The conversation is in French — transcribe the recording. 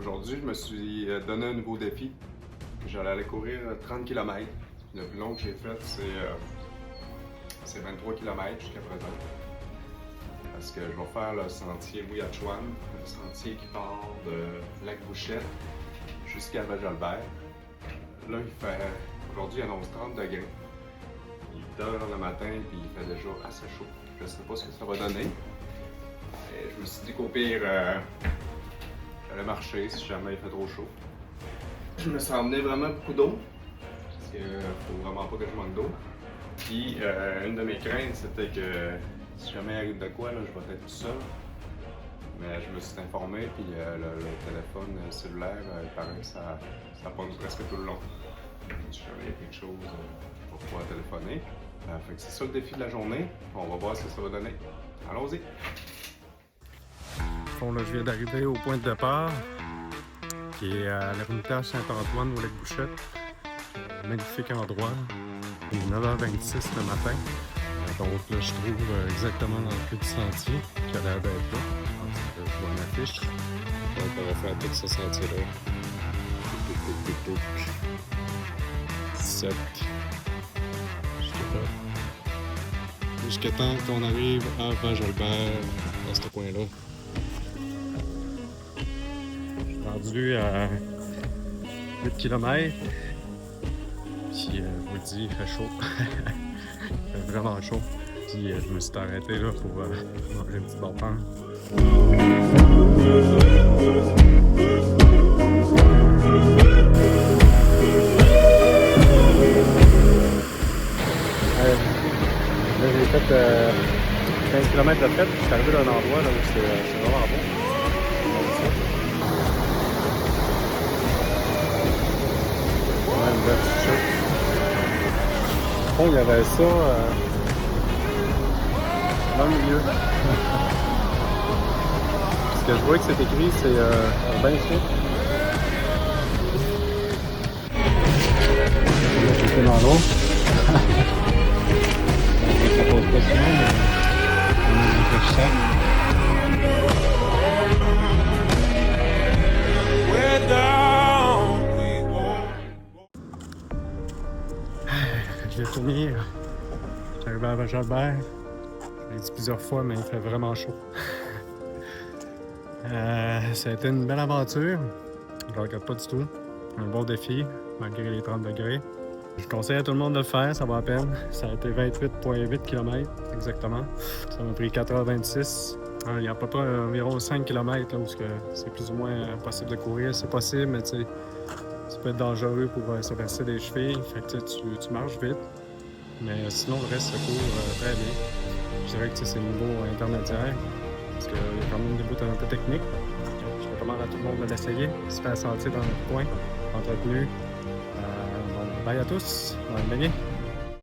Aujourd'hui, je me suis donné un nouveau défi. J'allais aller courir 30 km. Le plus long que j'ai fait, c'est 23 km jusqu'à présent. Parce que je vais faire le sentier Ouiachuan, le sentier qui part de Lac-Bouchette jusqu'à Val-Jalbert. Là, aujourd'hui, il annonce 30 degrés. Il est 8 h le matin et il fait déjà assez chaud. Je ne sais pas ce que ça va donner. Et je me suis dit qu'au pire, j'allais marcher si jamais il fait trop chaud. Je me suis emmené vraiment beaucoup d'eau, parce qu'il faut vraiment pas que je manque d'eau. Puis une de mes craintes, c'était que si jamais il arrive de quoi, là, je vais être tout seul. Mais je me suis informé, puis le téléphone cellulaire, pareil, ça pogne presque tout le long. Si jamais il y a quelque chose, je vais pouvoir téléphoner. Fait que c'est ça le défi de la journée. On va voir ce que ça va donner. Allons-y! Bon, là, je viens d'arriver au point de départ, qui est à l'ermitage Saint-Antoine au Lac-Bouchette. Magnifique endroit. Il est 9h26 le matin. Donc là, je trouve exactement dans le cul du sentier, qui a l'air d'être là. Je vois une affiche. Donc on va faire tout ce sentier-là. 17. Jusqu'à temps qu'on arrive à Val-Jalbert, à ce point-là. Rendu à 8 km. Puis, je vous le dis, il fait chaud. Il fait vraiment chaud. Puis, je me suis arrêté là pour manger une petite bonbonne. Là, j'ai fait 15 km de fête. Je suis arrivé dans un endroit là, où c'est vraiment bon. Une belle petite chose. Bon, il y avait ça dans le milieu. Ce que je vois que c'est écrit, c'est un bain fait. J'étais dans l'eau. Ça pose pas souvent, mais on fait ça. Je l'ai fini. J'étais arrivé à Val-Jalbert. Je l'ai dit plusieurs fois, mais il fait vraiment chaud. Ça a été une belle aventure. Je ne regrette pas du tout. Un bon défi, malgré les 30 degrés. Je conseille à tout le monde de le faire, ça va à peine. Ça a été 28,8 km exactement. Ça m'a pris 4h26. Il y a à peu près environ 5 km là, où c'est plus ou moins possible de courir. C'est possible, mais tu sais, ça peut être dangereux pour se verser des chevilles. Fait que tu marches vite. Mais sinon, le reste se court très bien. Je dirais que c'est le niveau intermédiaire. Parce qu'il y a quand même des bouts un peu techniques. Je recommande à tout le monde de l'essayer. Se faire sentir dans le coin, entretenu. Bye à tous. Bonne année.